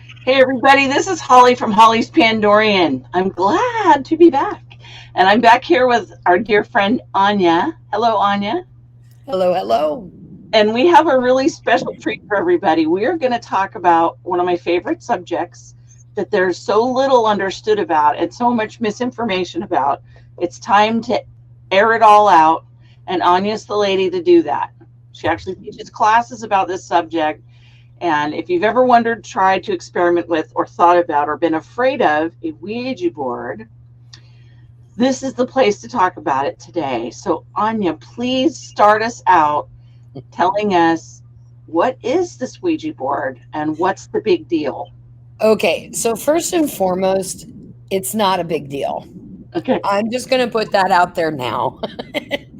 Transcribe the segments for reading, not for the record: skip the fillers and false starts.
Hey everybody, this is Holly from Holly's Pandorian. I'm glad to be back. And I'm back here with our dear friend Anya. Hello, Anya. Hello, hello. And we have a really special treat for everybody. We are going to talk about one of my favorite subjects that there's so little understood about and so much misinformation about. It's time to air it all out, and Anya's the lady to do that. She actually teaches classes about this subject. And if you've ever wondered, tried to experiment with, or thought about, or been afraid of a Ouija board, this is the place to talk about it today. So, Anya, please start us out telling us what is this Ouija board and what's the big deal? Okay, so first and foremost, it's not a big deal. Okay, I'm just going to put that out there now.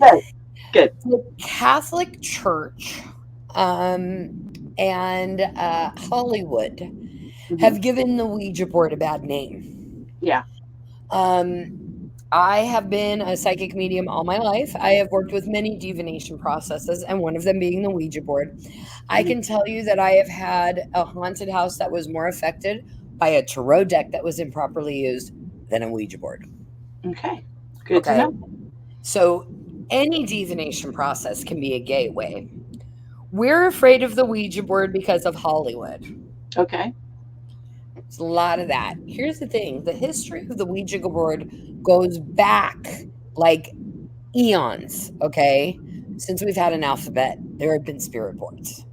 good, good. The Catholic Church and Hollywood Hmm. have given the Ouija board a bad name. Yeah. I have been a psychic medium all my life. I have worked with many divination processes, and one of them being the Ouija board. I Hmm. can tell you that I have had a haunted house that was more affected by a tarot deck that was improperly used than a Ouija board. Okay, good to Okay. know. So any divination process can be a gateway. We're afraid of the Ouija board because of Hollywood. Okay. It's a lot of that. Here's the thing, the history of the Ouija board goes back like eons, okay? Since we've had an alphabet, there have been spirit boards.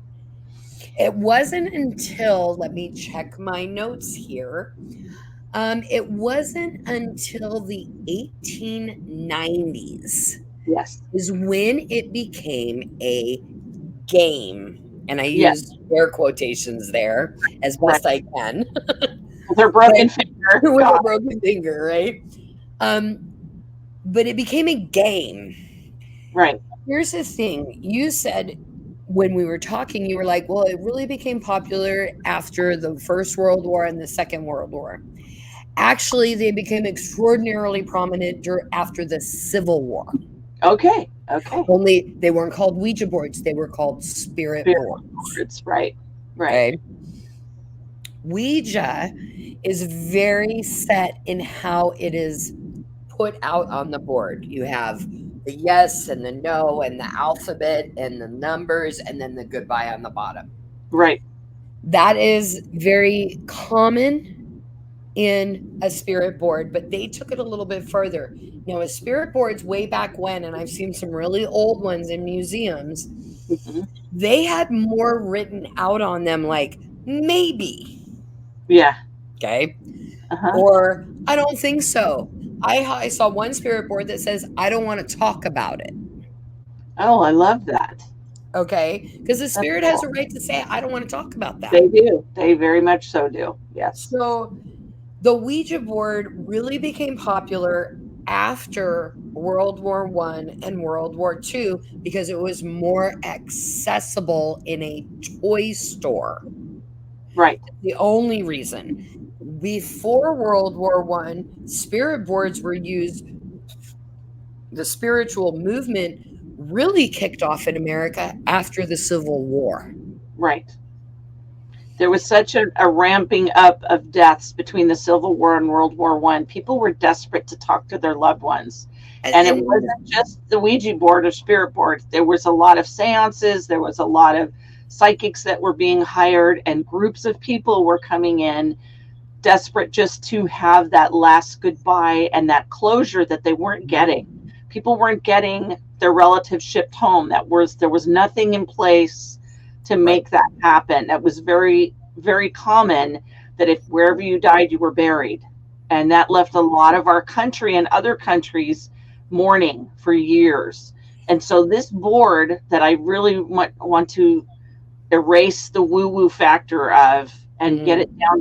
It wasn't until, let me check my notes here. It wasn't until the 1890s Yes. is when it became a game. And I Yes. use air quotations there as Right. best I can. With her But broken finger. with God. a broken finger, right? Um, but it became a game. Right. Here's the thing. You said when we were talking, you were like, well, it really became popular after the First World War and the Second World War. Actually, they became extraordinarily prominent after the Civil War. Okay. Okay. Only they weren't called Ouija boards, they were called spirit Spirit boards. boards. Right. Right. Okay. Ouija is very set in how it is put out on the board. You have the yes and the no and the alphabet and the numbers and then the goodbye on the bottom. Right. That is very common in a spirit board, but they took it a little bit further. Now, a spirit boards way back when, and I've seen some really old ones in museums, Hmm. they had more written out on them like maybe, Yeah. okay, Uh-huh. or I don't think so. I saw one spirit board that says I don't want to talk about it. Oh, I love that. Okay, because the That's spirit has cool. a right to say I don't want to talk about that. They do. They very much so do. Yes. So the Ouija board really became popular after World War One and World War Two because it was more accessible in a toy store. Right. The only reason. Before World War One, spirit boards were used. The spiritual movement really kicked off in America after the Civil War. Right. There was such a ramping up of deaths between the Civil War and World War One. People were desperate to talk to their loved ones. And it And wasn't just the Ouija board or spirit board. There was a lot of seances. There was a lot of psychics that were being hired, and groups of people were coming in desperate just to have that last goodbye and that closure that they weren't getting. People weren't getting their relatives shipped home. There was nothing in place to right. make that happen. That was very, very common, that if wherever you died, you were buried. And that left a lot of our country and other countries mourning for years. And so this board that I really want to erase the woo woo factor of and get Mhm. it down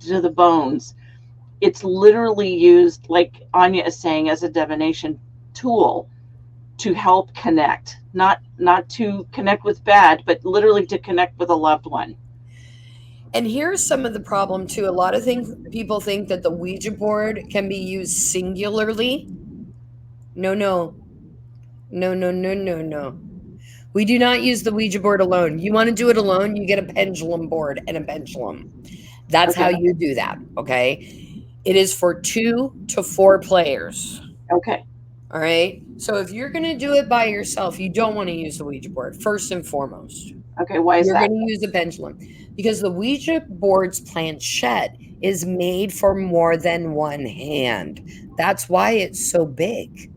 to the bones. It's literally used, like Anya is saying, as a divination tool to help connect, not to connect with bad, but literally to connect with a loved one. And here's some of the problem too. A lot of things people think that the Ouija board can be used singularly. No, no, no, no, no, no, no. We do not use the Ouija board alone. You want to do it alone, you get a pendulum board and a pendulum. That's Okay. how you do that, okay? It is for 2 to 4 players. Okay. All right. So if you're going to do it by yourself, you don't want to use the Ouija board, first and foremost. Okay. Why is You're that? going to use a pendulum because the Ouija board's planchette is made for more than one hand. That's why it's so big.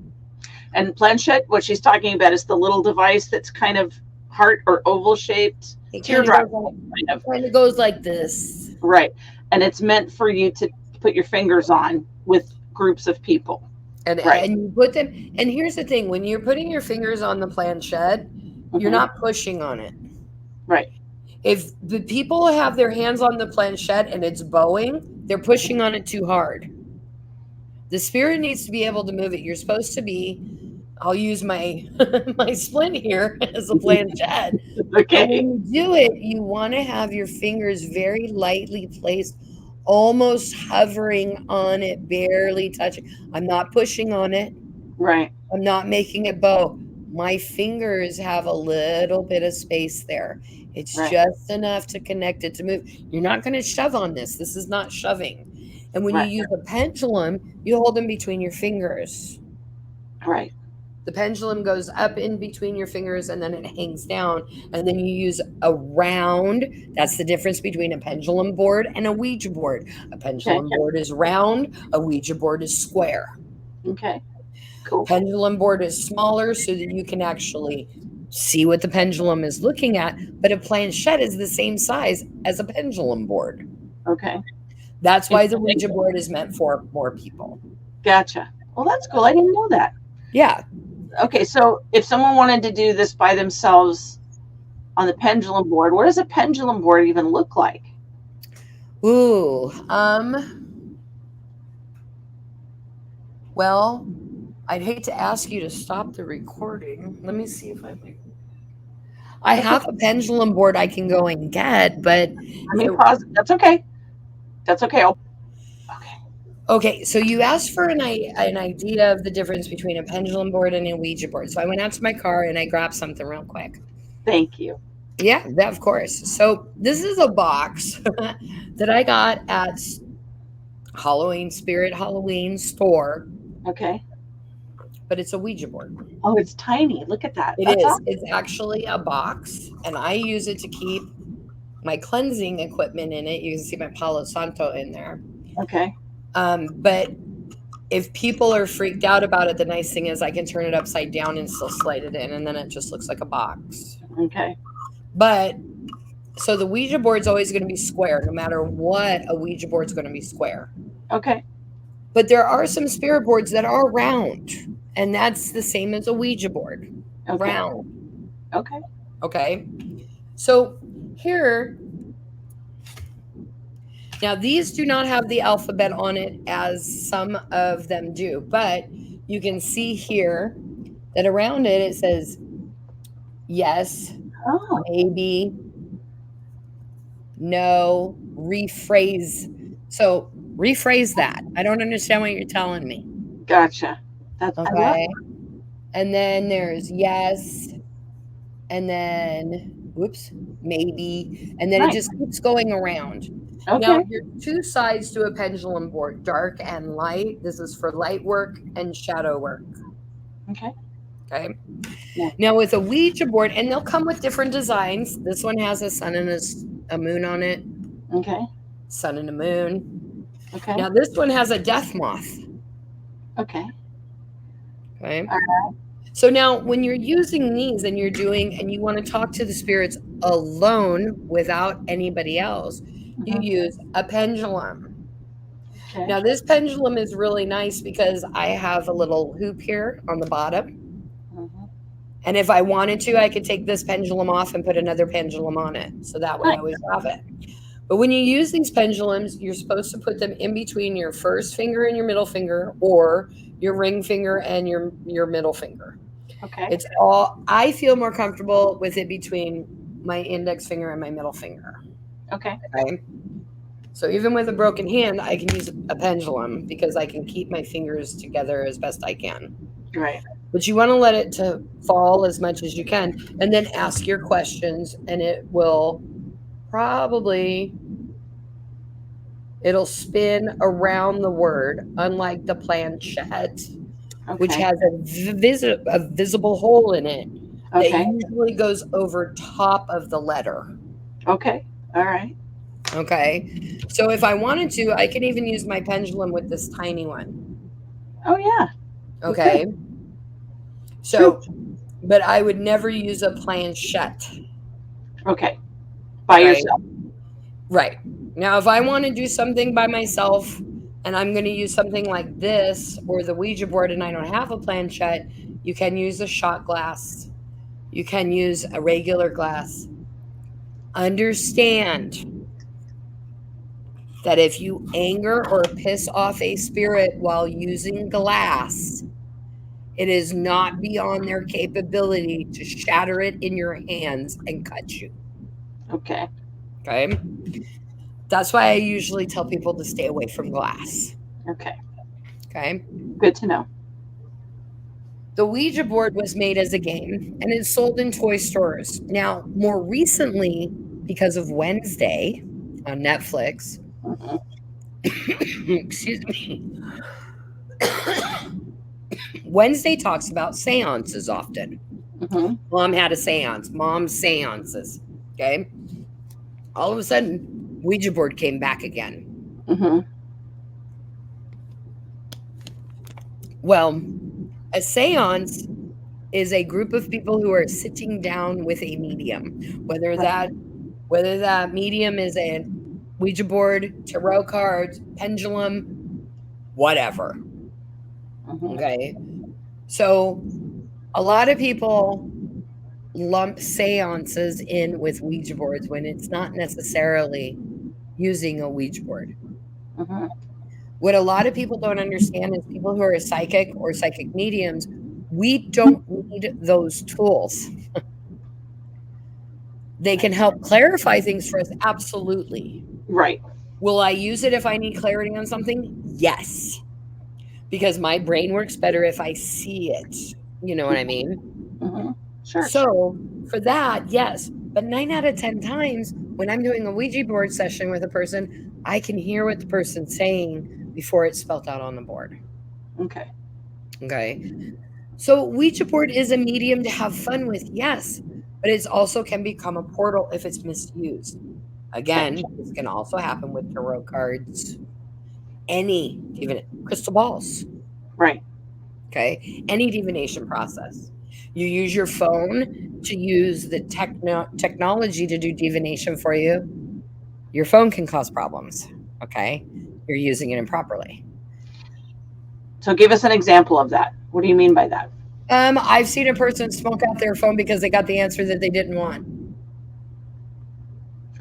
And planchette, what she's talking about is the little device that's kind of heart or oval shaped It teardrop kind of. kind of goes like this. Right. And it's meant for you to put your fingers on with groups of people. Right. And you put them, and here's the thing, when you're putting your fingers on the planchette, you're Mhm. not pushing on it. Right. If the people have their hands on the planchette and it's bowing, they're pushing on it too hard. The spirit needs to be able to move it. You're supposed to be, I'll use my my splint here as a planchette. Okay. And when you do it, you want to have your fingers very lightly placed, almost hovering on it, barely touching. I'm not pushing on it. Right. I'm not making it bow. My fingers have a little bit of space there. It's Right. just enough to connect it to move. You're not going to shove on this. This is not shoving. And when Right. you use a pendulum, you hold them between your fingers. Right. The pendulum goes up in between your fingers and then it hangs down. And then you use a round. That's the difference between a pendulum board and a Ouija board. A pendulum board is round, a Ouija board is square. Okay. Cool. Pendulum board is smaller so that you can actually see what the pendulum is looking at, but a planchette is the same size as a pendulum board. Okay. That's why the Ouija board is meant for more people. Gotcha. Well, that's cool. I didn't know that. Yeah. Okay, so if someone wanted to do this by themselves on the pendulum board, what does a pendulum board even look like? Ooh. Well, I'd hate to ask you to stop the recording. Let me see if I have a pendulum board I can go and get, but I mean, pause. That's okay. That's okay. Okay, so you asked for an idea of the difference between a pendulum board and a Ouija board. So I went out to my car and I grabbed something real quick. Thank you. Yeah, of course. So this is a box that I got at Spirit Halloween store. Okay. But it's a Ouija board. Oh, it's tiny. Look at that. It is. Awesome. It's actually a box, and I use it to keep my cleansing equipment in it. You can see my Palo Santo in there. Okay. But if people are freaked out about it, the nice thing is I can turn it upside down and still slide it in, and then it just looks like a box. Okay. But so the Ouija board's always going to be square. No matter what, a Ouija board's going to be square. Okay. But there are some spirit boards that are round, and that's the same as a Ouija board. Okay. Round. Okay. Okay. So here, now these do not have the alphabet on it as some of them do, but you can see here that around it, it says yes, maybe, no, rephrase. So rephrase that. I don't understand what you're telling me. Gotcha. That's okay. And then there's yes, and then whoops, maybe, and then it just keeps going around. Okay. Now, there's two sides to a pendulum board, dark and light. This is for light work and shadow work. Okay. Okay. Yeah. Now, with a Ouija board, and they'll come with different designs. This one has a sun and a moon on it. Okay. Sun and a moon. Okay. Now, this one has a death moth. Okay. Okay. All right. So now when you're using these and you want to talk to the spirits alone without anybody else, you use a pendulum. Okay. Now this pendulum is really nice because I have a little hoop here on the bottom. And if I wanted to, I could take this pendulum off and put another pendulum on it. So that way I always have it. But when you use these pendulums, you're supposed to put them in between your first finger and your middle finger, or your ring finger and your middle finger. Okay. It's all, I feel more comfortable with it between my index finger and my middle finger. Okay. Okay. So even with a broken hand, I can use a pendulum because I can keep my fingers together as best I can. Right. But you want to let it to fall as much as you can, and then ask your questions, and it will probably It'll spin around the word, unlike the planchette, which Okay. has a visible hole in it that Okay. usually goes over top of the letter. Okay. All right. Okay. So if I wanted to, I can even use my pendulum with this tiny one. Oh yeah. You Okay. could. True. So, but I would never use a planchette. Okay. By Okay. yourself. Right. Now, if I want to do something by myself and I'm going to use something like this or the Ouija board and I don't have a planchette, you can use a shot glass. You can use a regular glass. Understand that if you anger or piss off a spirit while using glass, it is not beyond their capability to shatter it in your hands and cut you. Okay. Okay. That's why I usually tell people to stay away from glass. Okay. Okay. Good to know. The Ouija board was made as a game and it's sold in toy stores. Now, more recently, because of Wednesday on Netflix, Hmm. excuse me, Wednesday talks about seances often. Hmm. Mom had a seance, mom's seances. Okay. All of a sudden, Ouija board came back again. Hmm. Well, a seance is a group of people who are sitting down with a medium, whether Right. that medium is a Ouija board, tarot cards, pendulum, whatever. Hmm. Okay. So a lot of people lump seances in with Ouija boards when it's not necessarily using a Ouija board. Hmm. What a lot of people don't understand is people who are psychic or psychic mediums, we don't need those tools. They can help clarify things for us, absolutely. Right. Will I use it if I need clarity on something? Yes, because my brain works better if I see it. You know what I mean? Hmm. Sure. So, for that, yes. But 9 out of 10 times when I'm doing a Ouija board session with a person, I can hear what the person's saying before it's spelled out on the board. Okay. Okay. So, Ouija board is a medium to have fun with, yes, but it also can become a portal if it's misused. Okay. Again, this can also happen with tarot cards, even crystal balls, Right. okay? Any divination process. You use your phone to use the technology to do divination for you. Your phone can cause problems, okay? You're using it improperly. So give us an example of that. What do you mean by that? I've seen a person smoke out their phone because they got the answer that they didn't want.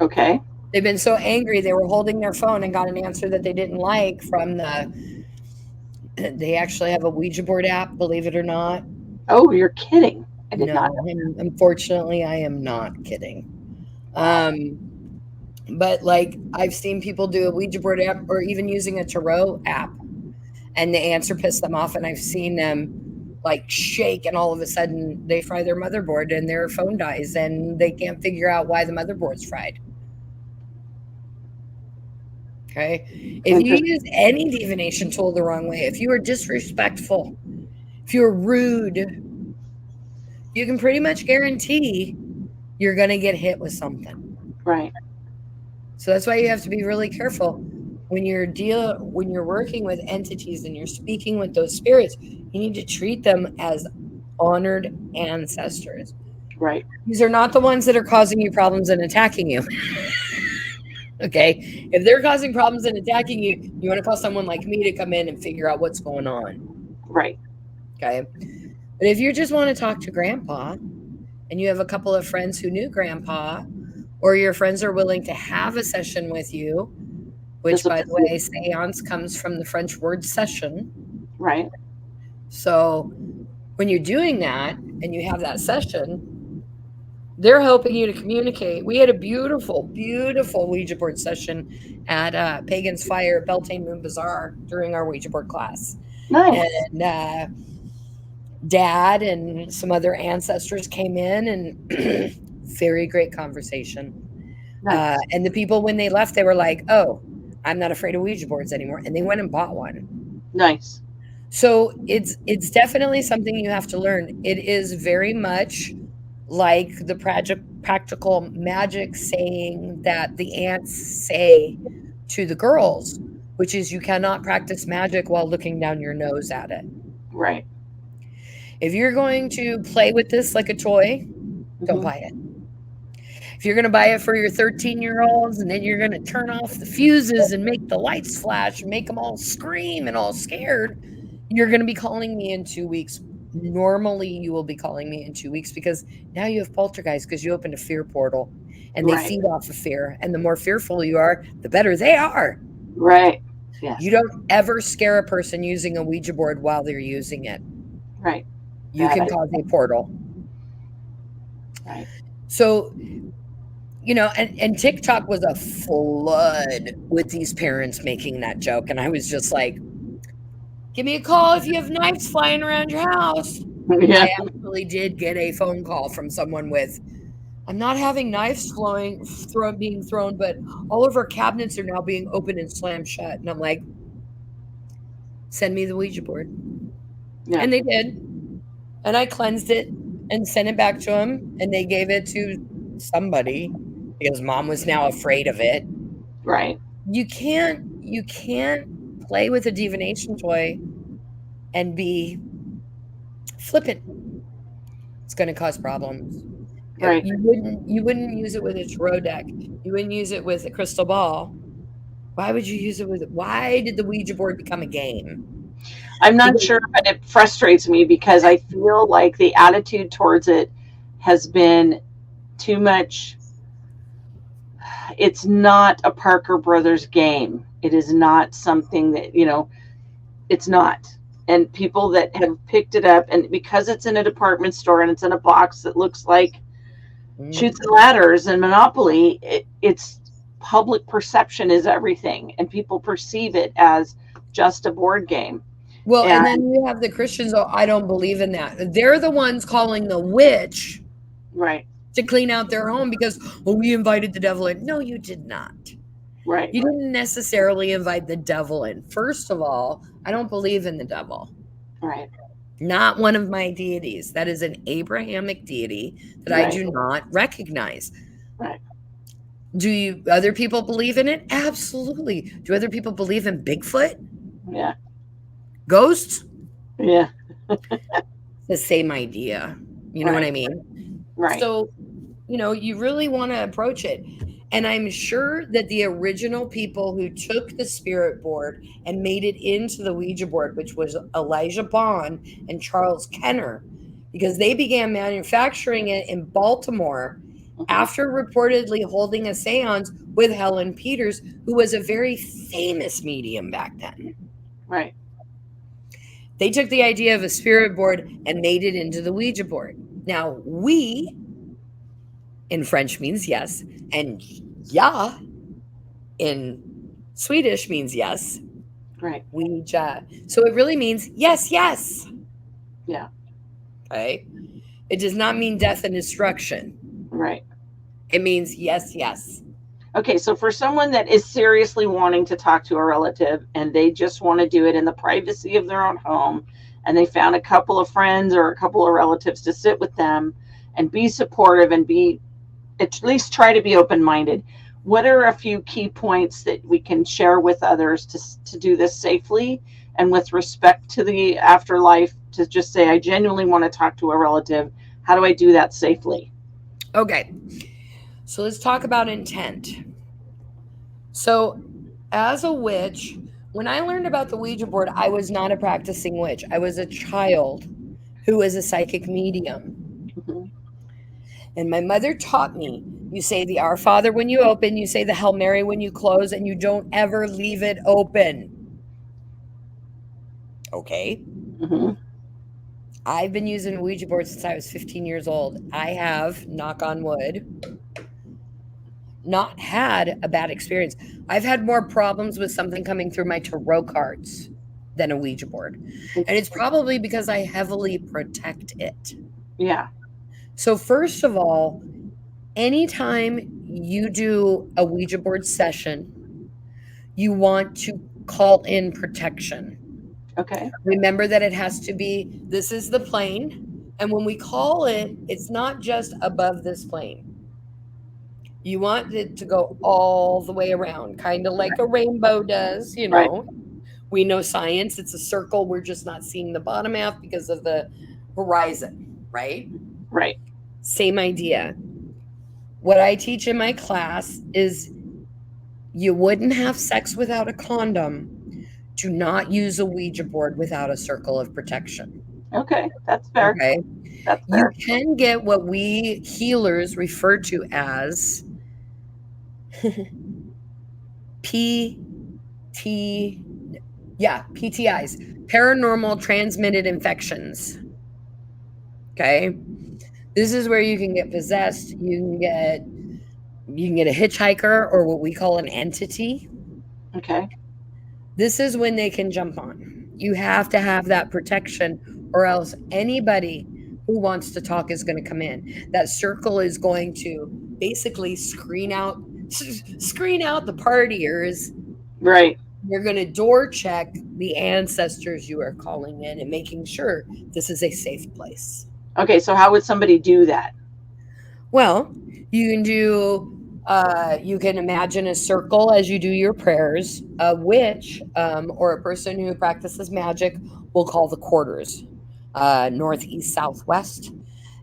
Okay. They've been so angry they were holding their phone and got an answer that they didn't like from they actually have a Ouija board app, believe it or not. Oh, you're kidding. I did not No, know. unfortunately, I am not kidding. Wow. But like I've seen people do a Ouija board app or even using a tarot app and the answer pissed them off. And I've seen them like shake and all of a sudden they fry their motherboard and their phone dies and they can't figure out why the motherboard's fried. Okay. If you Interesting. use any divination tool the wrong way, if you are disrespectful, if you're rude, you can pretty much guarantee you're going to get hit with something. Right. So that's why you have to be really careful when you're working with entities and you're speaking with those spirits. You need to treat them as honored ancestors. Right. These are not the ones that are causing you problems and attacking you. Okay. If they're causing problems and attacking you, you want to call someone like me to come in and figure out what's going on. Right. Okay. But if you just want to talk to grandpa and you have a couple of friends who knew grandpa, or your friends are willing to have a session with you, which by the way, seance comes from the French word session. Right. So when you're doing that and you have that session, they're helping you to communicate. We had a beautiful, beautiful Ouija board session at Pagan's Fire, Beltane Moon Bazaar during our Ouija board class. Nice. And Dad and some other ancestors came in and very great conversation. Nice. And the people, when they left, they were like, oh, I'm not afraid of Ouija boards anymore. And they went and bought one. Nice. So it's definitely something you have to learn. It is very much like the practical magic saying that the ants say to the girls, which is you cannot practice magic while looking down your nose at it. Right. If you're going to play with this like a toy, don't Hmm. buy it. If you're going to buy it for your 13-year-olds and then you're going to turn off the fuses and make the lights flash and make them all scream and all scared, you're going to be calling me in 2 weeks. Normally, you will be calling me in 2 weeks because now you have poltergeist because you opened a fear portal and they Right. feed off of fear. And the more fearful you are, the better they are. Right. Yes. You don't ever scare a person using a Ouija board while they're using it. Right. You Bad can idea. cause a portal. Right. So, and TikTok was a flood with these parents making that joke. And I was just like, give me a call if you have knives flying around your house. Yeah. I actually did get a phone call from someone with, I'm not having knives being thrown, but all of our cabinets are now being opened and slammed shut. And I'm like, send me the Ouija board. Yeah. And they did. And I cleansed it and sent it back to them. And they gave it to somebody because mom was now afraid of it. Right. You can't play with a divination toy and be flippant. It's going to cause problems. Right. You wouldn't use it with a tarot deck. You wouldn't use it with a crystal ball. Why would you use it with? Why did the Ouija board become a game? I'm not sure, but it frustrates me because I feel like the attitude towards it has been too much. It's not a Parker Brothers game. It is not something that, it's not. And people that have picked it up, and because it's in a department store and it's in a box that looks like Chutes and Ladders and Monopoly, it's public perception is everything. And people perceive it as just a board game. Well, and then you have the Christians, oh, I don't believe in that. They're the ones calling the witch Right. to clean out their home because, well, we invited the devil in. No, you did not. Right. You didn't necessarily invite the devil in. First of all, I don't believe in the devil. Right. Not one of my deities. That is an Abrahamic deity that I do not recognize. Right. Do other people believe in it? Absolutely. Do other people believe in Bigfoot? Yeah. Ghosts? Yeah. The same idea. You know what I mean? Right. So, you really want to approach it. And I'm sure that the original people who took the spirit board and made it into the Ouija board, which was Elijah Bond and Charles Kenner, because they began manufacturing it in Baltimore after reportedly holding a seance with Helen Peters, who was a very famous medium back then. Right. They took the idea of a spirit board and made it into the Ouija board. Now, we in French means yes, and ja in Swedish means yes. Right. Ouija. So it really means yes, yes. Yeah. Okay. It does not mean death and destruction. Right. It means yes, yes. Okay, so for someone that is seriously wanting to talk to a relative and they just want to do it in the privacy of their own home, and they found a couple of friends or a couple of relatives to sit with them and be supportive and be at least try to be open-minded, what are a few key points that we can share with others to do this safely and with respect to the afterlife, to just say, I genuinely want to talk to a relative. How do I do that safely? Okay. So let's talk about intent. So as a witch, when I learned about the Ouija board, I was not a practicing witch. I was a child who was a psychic medium. Mm-hmm. And my mother taught me, you say the Our Father when you open, you say the Hail Mary when you close, and you don't ever leave it open. Okay? Mm-hmm. I've been using Ouija board since I was 15 years old. I have, knock on wood, not had a bad experience. I've had more problems with something coming through my tarot cards than a Ouija board. And it's probably because I heavily protect it. Yeah. So first of all, anytime you do a Ouija board session, you want to call in protection. Okay. Remember that it has to be, this is the plane. And when we call it, it's not just above this plane. You want it to go all the way around, kind of like a rainbow does, you Right. know. We know science, it's a circle. We're just not seeing the bottom half because of the horizon, right? Right. Same idea. What I teach in my class is you wouldn't have sex without a condom. Do not use a Ouija board without a circle of protection. Okay. That's fair. Okay. That's You fair. can get what we healers refer to as PTIs, paranormal transmitted infections. Okay. This is where you can get possessed, you can get a hitchhiker or what we call an entity. Okay. This is when they can jump on. You have to have that protection, or else anybody who wants to talk is going to come in. That circle is going to basically screen out the partiers. Right. You're going to door check the ancestors you are calling in and making sure this is a safe place. Okay. So how would somebody do that? Well, you can imagine a circle as you do your prayers. A witch or a person who practices magic will call the quarters, north, east, south, west.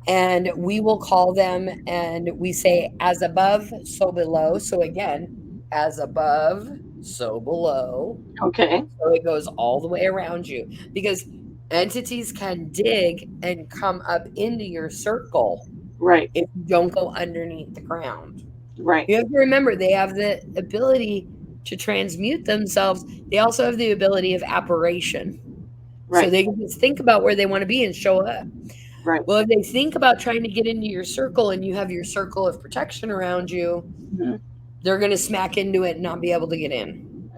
And we will call them and we say, as above, so below. So again, as above, so below. Okay. So it goes all the way around you because entities can dig and come up into your circle Right. if you don't go underneath the ground. Right. You have to remember they have the ability to transmute themselves. They also have the ability of apparition. So Right. they can just think about where they want to be and show up. Right. Well, if they think about trying to get into your circle and you have your circle of protection around you, Mm-hmm. they're going to smack into it and not be able to get in.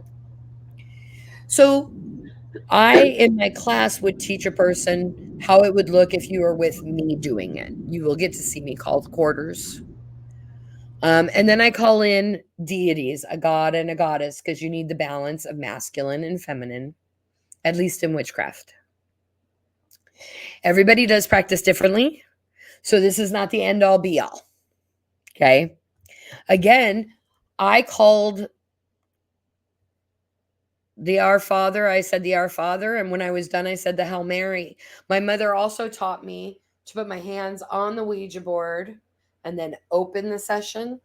So I, in my class, would teach a person how it would look if you were with me doing it. You will get to see me call the quarters. And then I call in deities, a god and a goddess, because you need the balance of masculine and feminine, at least in witchcraft. Everybody does practice differently. So this is not the end all be all. Okay. Again, I called the Our Father. I said the Our Father. And when I was done, I said the Hail Mary. My mother also taught me to put my hands on the Ouija board and then open the session.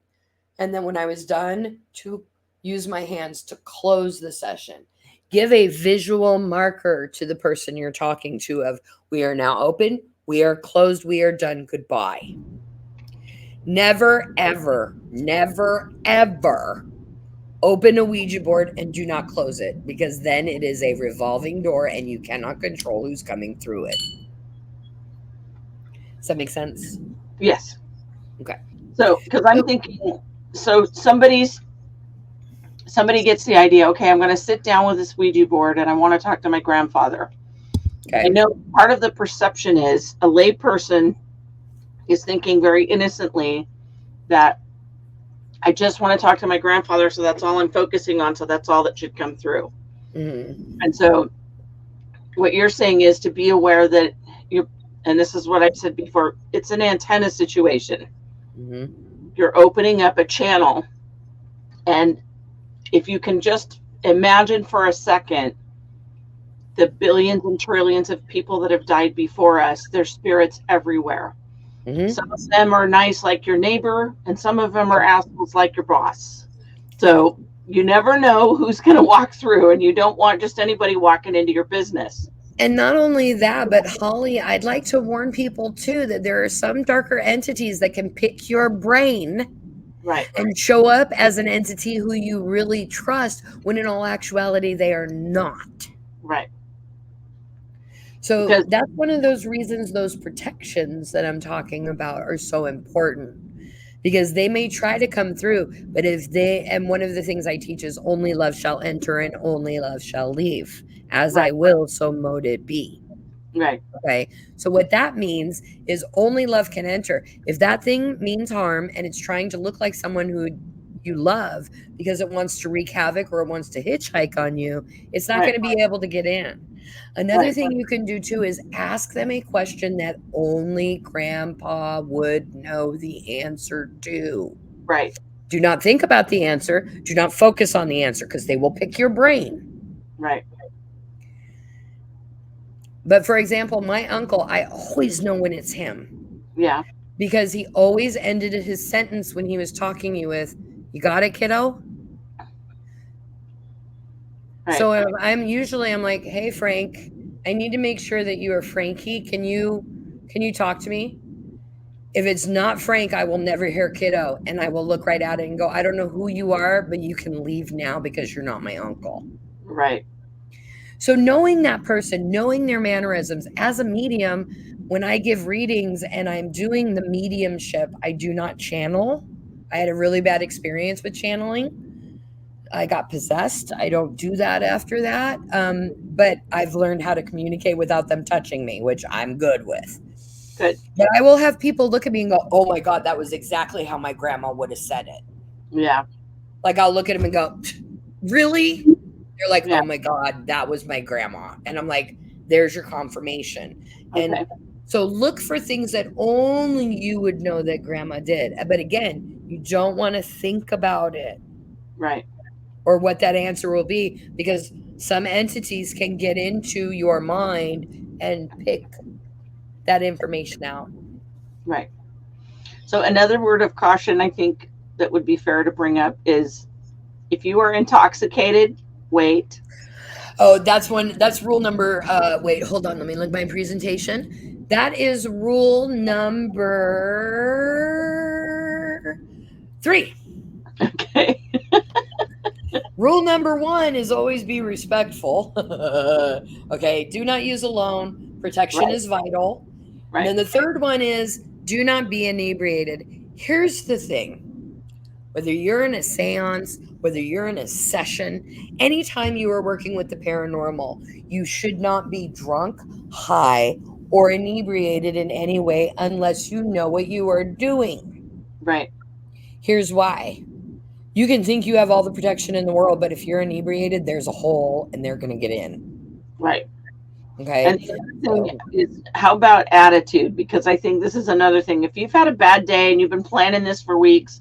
And then when I was done, to use my hands to close the session. Give a visual marker to the person you're talking to of, we are now open, we are closed, we are done, goodbye. Never, ever, never, ever open a Ouija board and do not close it, because then it is a revolving door and you cannot control who's coming through it. Does that make sense? Yes. Okay. So, because I'm thinking, so somebody gets the idea, okay, I'm going to sit down with this Ouija board and I want to talk to my grandfather. Okay. I know part of the perception is a lay person is thinking very innocently that I just want to talk to my grandfather, so that's all I'm focusing on, so that's all that should come through. Mm-hmm. And so what you're saying is to be aware that you're, and this is what I've said before, it's an antenna situation. Mm-hmm. You're opening up a channel, and if you can just imagine for a second the billions and trillions of people that have died before us, there's spirits everywhere. Mm-hmm. Some of them are nice like your neighbor, and some of them are assholes like your boss. So you never know who's going to walk through, and you don't want just anybody walking into your business. And not only that, but Holly, I'd like to warn people too that there are some darker entities that can pick your brain, right, and show up as an entity who you really trust when in all actuality they are not. Right. So because that's one of those reasons those protections that I'm talking about are so important, because they may try to come through, but if they, and one of the things I teach is only love shall enter and only love shall leave. As right. I will, so mote it be. Right. Okay. So what that means is only love can enter. If that thing means harm and it's trying to look like someone who you love because it wants to wreak havoc or it wants to hitchhike on you, it's not Right. going to be able to get in. Another Right. thing you can do too is ask them a question that only grandpa would know the answer to. Right. Do not think about the answer. Do not focus on the answer because they will pick your brain. Right. But for example, my uncle, I always know when it's him Yeah. because he always ended his sentence when he was talking to you with, "You got it, kiddo?" Right. So I'm like, "Hey Frank, I need to make sure that you are Frankie. Can you talk to me?" If it's not Frank, I will never hear kiddo, and I will look right at it and go, "I don't know who you are, but you can leave now because you're not my uncle." Right. So knowing that person, knowing their mannerisms as a medium, when I give readings and I'm doing the mediumship, I do not channel. I had a really bad experience with channeling. I got possessed. I don't do that after that. But I've learned how to communicate without them touching me, which I'm good with. Good. But I will have people look at me and go, "Oh my God, that was exactly how my grandma would have said it." Yeah. Like I'll look at them and go, "Really?" They're like, Yeah. "Oh my God, that was my grandma." And I'm like, "There's your confirmation." And Okay. so look for things that only you would know that grandma did. But again, you don't want to think about it Right. or what that answer will be because some entities can get into your mind and pick that information out. Right. So another word of caution I think that would be fair to bring up is if you are intoxicated, wait. Oh, that's rule number wait, hold on, let me look at my presentation. That is rule number 3. Okay. Rule number 1 is always be respectful. Okay, do not use alone. Protection Right. is vital. And Right. then the third one is do not be inebriated. Here's the thing. Whether you're in a seance, whether you're in a session, anytime you are working with the paranormal, you should not be drunk, high, or inebriated in any way unless you know what you are doing. Right. Here's why. You can think you have all the protection in the world, but if you're inebriated, there's a hole and they're going to get in. Right. And Okay. the other thing So, is, how about attitude? Because I think this is another thing. If you've had a bad day and you've been planning this for weeks,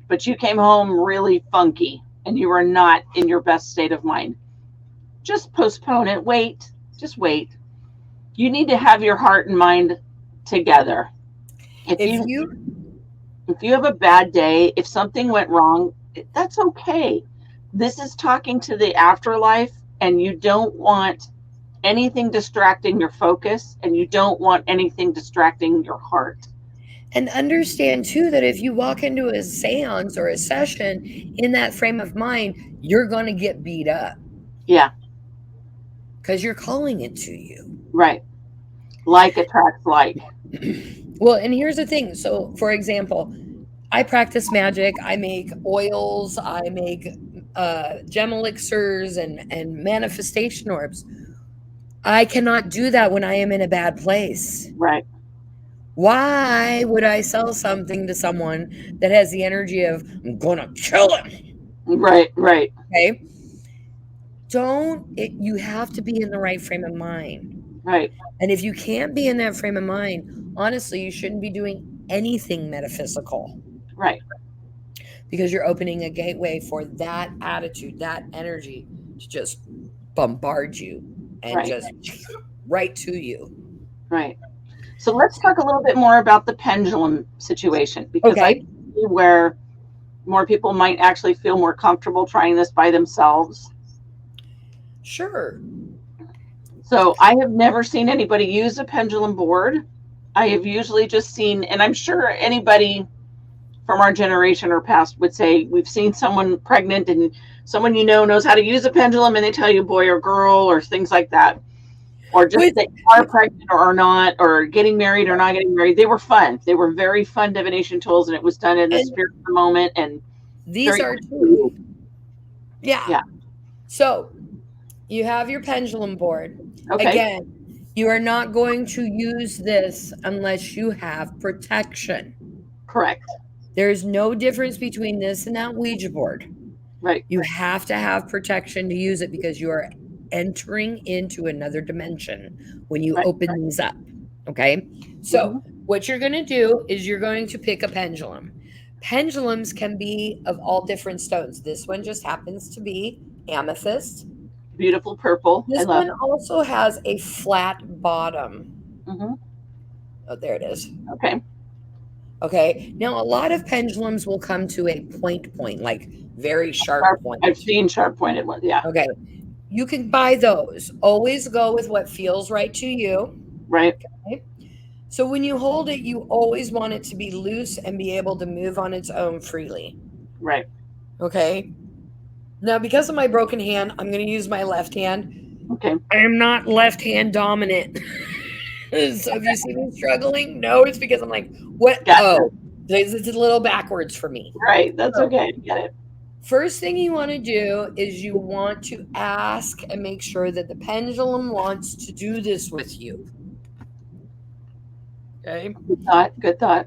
but you came home really funky and you are not in your best state of mind, just postpone it. Wait. Just wait. You need to have your heart and mind together. If if you you, if you have a bad day, if something went wrong, that's okay. This is talking to the afterlife, and you don't want anything distracting your focus, and you don't want anything distracting your heart. and understand too that if you walk into a seance or a session in that frame of mind, you're going to get beat up Yeah, because you're calling it to you. right. Like attracts like. Well, and here's the thing. So, for example, I practice magic. I make oils. I make gem elixirs and manifestation orbs. I cannot do that when I am in a bad place. Right, Why would I sell something to someone that has the energy of "I'm gonna kill him"? right, right, Okay, you have to be in the right frame of mind. right, And if you can't be in that frame of mind, honestly, you shouldn't be doing anything metaphysical right, because you're opening a gateway for that attitude, that energy to just bombard you and right, just right to you. right. So let's talk a little bit more about the pendulum situation, because I Okay, see where more people might actually feel more comfortable trying this by themselves. sure. So I have never seen anybody use a pendulum board. I have usually just seen, and I'm sure anybody from our generation or past would say we've seen someone pregnant and someone knows how to use a pendulum, and they tell you boy or girl or things like that, or just With, that you are pregnant or are not, or getting married or not getting married. They were fun. They were very fun divination tools, and it was done in the and spirit of the moment and these very are cool. true. Yeah. Yeah. So you have your pendulum board. Okay. Again, you are not going to use this unless you have protection. Correct. There's no difference between this and that Ouija board. Right. You have to have protection to use it because you are entering into another dimension when you Right. open these up. Okay. So, what you're going to do is you're going to pick a pendulum. Pendulums can be of all different stones. This one just happens to be amethyst. Beautiful purple. I This love one also has a flat bottom. Oh, there it is. it. Okay. Okay. Now, a lot of pendulums will come to a point, like very sharp point. I've seen sharp pointed ones. Yeah. Okay. You can buy those. Always go with what feels right to you. Right. Okay. So when you hold it, you always want it to be loose and be able to move on its own freely. Right. Okay. Now, because of my broken hand, I'm going to use my left hand. Okay. I am not left hand dominant. So if you see me struggling, no, it's because I'm like, what? Gotcha. Oh, it's a little backwards for me. Right. That's okay. I get it. First thing you want to do is you want to ask and make sure that the pendulum wants to do this with you. Okay. Good thought. Good thought.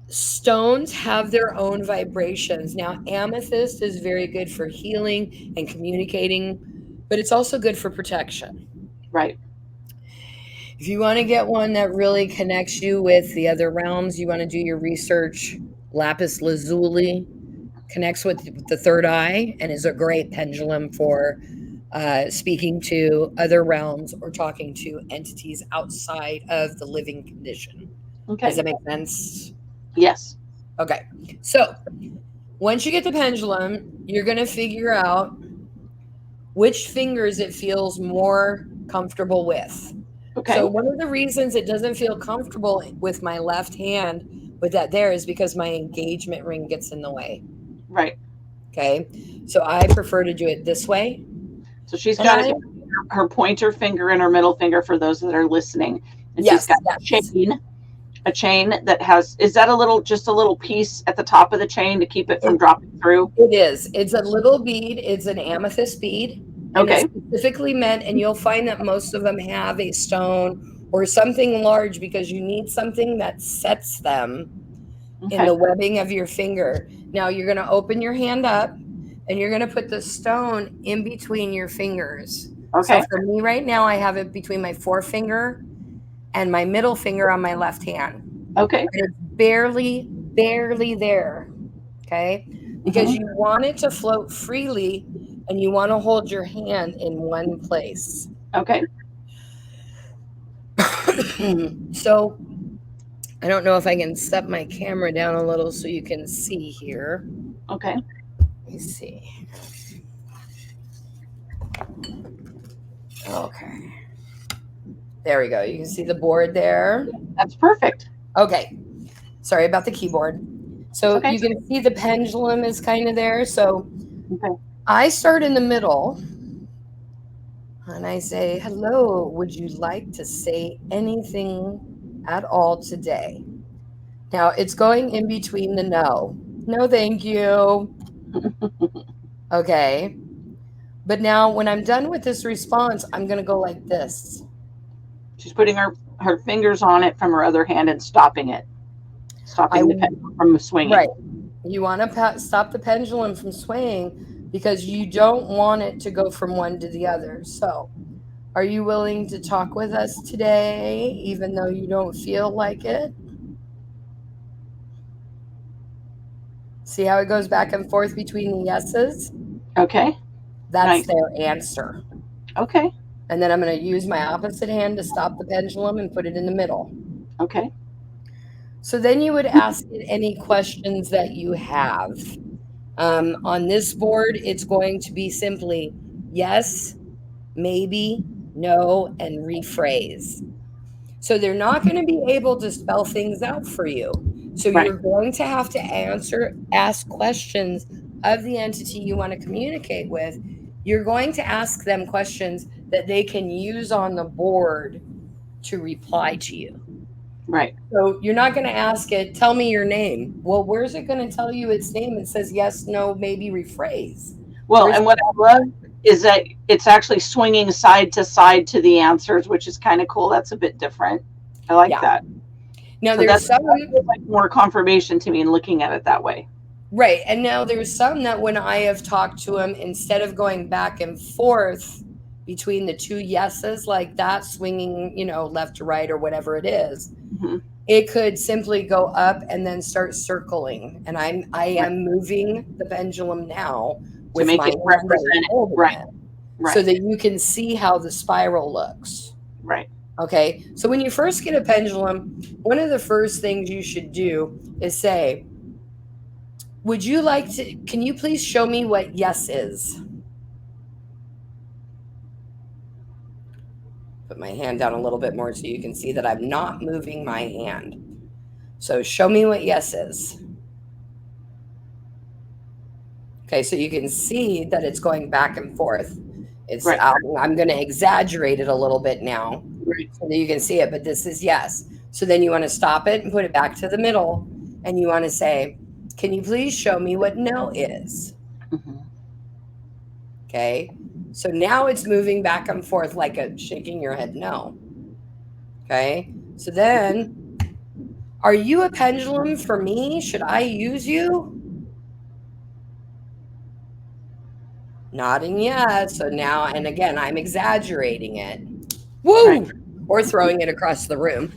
Stones have their own vibrations. Now, amethyst is very good for healing and communicating, but it's also good for protection. Right. If you want to get one that really connects you with the other realms, you want to do your research. Lapis lazuli connects with the third eye and is a great pendulum for speaking to other realms or talking to entities outside of the living condition. Okay. Does that make sense? Yes. Okay. So once you get the pendulum, you're going to figure out which fingers it feels more comfortable with. Okay. So one of the reasons it doesn't feel comfortable with my left hand with that there is because my engagement ring gets in the way. Right. Okay. So I prefer to do it this way. So she's got her pointer finger and her middle finger for those that are listening. And she's got a chain that has, is that just a little piece at the top of the chain to keep it from dropping through? It is. It's a little bead. It's an amethyst bead. Okay. It's specifically meant, and you'll find that most of them have a stone or something large because you need something that sets them in the webbing of your finger. Now you're going to open your hand up and you're going to put the stone in between your fingers. Okay. So for me right now, I have it between my forefinger and my middle finger on my left hand. Okay. And it's barely there. Okay. Because you want it to float freely and you want to hold your hand in one place. Okay. So I don't know if I can step my camera down a little so you can see here. Okay. Let me see. Okay. There we go. You can see the board there. That's perfect. Okay. Sorry about the keyboard. So you can see the pendulum is kind of there. So I start in the middle and I say, hello, would you like to say anything at all today? Now it's going in between the no. No, thank you. Okay. But now when I'm done with this response, I'm going to go like this. She's putting her fingers on it from her other hand and stopping the pendulum from swinging. Right. You want to stop the pendulum from swinging because you don't want it to go from one to the other. So are you willing to talk with us today, even though you don't feel like it? See how it goes back and forth between the yeses? Okay. That's their answer. Okay. And then I'm going to use my opposite hand to stop the pendulum and put it in the middle. Okay. So then you would ask it any questions that you have. On this board, it's going to be simply yes, maybe, no, and rephrase. So they're not going to be able to spell things out for you. So you're going to have to ask questions of the entity you want to communicate with. You're going to ask them questions that they can use on the board to reply to you. Right. So you're not going to ask it, tell me your name. Well, where's it going to tell you its name? It says yes, no, maybe, rephrase. Well, and what I love is that it's actually swinging side to the answers, which is kind of cool. That's a bit different. I like that. Now So there's that some, feels like more confirmation to me in looking at it that way. right, and now there's some that when I have talked to him, instead of going back and forth between the two yeses like that, swinging, left to right or whatever it is, Mm-hmm. it could simply go up and then start circling. And I Right. am moving the pendulum now To with make my it hand that is represent it. holding Right. it, so Right. that you can see how the spiral looks. Right. Okay, so when you first get a pendulum, one of the first things you should do is say, would you like to, can you please show me what yes is? Put my hand down a little bit more so you can see that I'm not moving my hand. So show me what yes is. Okay, so you can see that it's going back and forth. It's Right. I'm going to exaggerate it a little bit now Right. so that you can see it, but this is yes. So then you want to stop it and put it back to the middle, and you want to say, can you please show me what no is? Mm-hmm. Okay, so now it's moving back and forth like a shaking your head no. Okay, so then, are you a pendulum for me? Should I use you? Nodding yes. So now, and again, I'm exaggerating it. Woo! Right. Or throwing it across the room.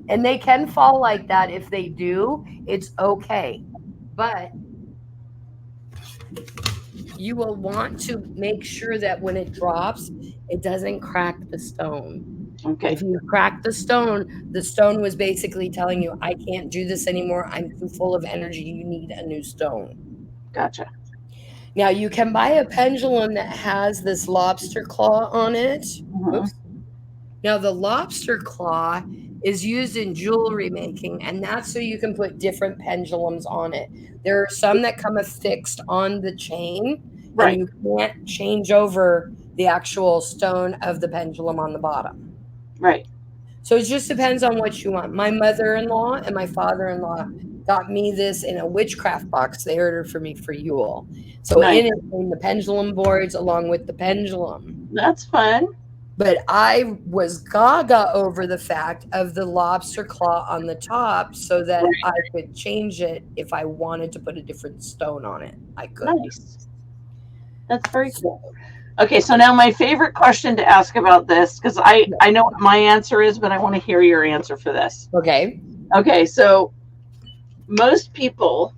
And they can fall like that. If they do, it's okay. But you will want to make sure that when it drops, it doesn't crack the stone. Okay. If you crack the stone was basically telling you, I can't do this anymore. I'm too full of energy. You need a new stone. Gotcha. Now, you can buy a pendulum that has this lobster claw on it. Mm-hmm. Oops. Now, the lobster claw is used in jewelry making, and that's so you can put different pendulums on it. There are some that come affixed on the chain, and Right. you can't change over the actual stone of the pendulum on the bottom. Right. So it just depends on what you want. My mother-in-law and my father-in-law got me this in a witchcraft box they ordered for me for Yule. So Nice. in it came the pendulum boards along with the pendulum. That's fun. But I was gaga over the fact of the lobster claw on the top so that Right. I could change it if I wanted to put a different stone on it. I could. Nice. That's very cool. Okay, so now my favorite question to ask about this, because I know what my answer is, but I want to hear your answer for this. Okay. Okay, so most people,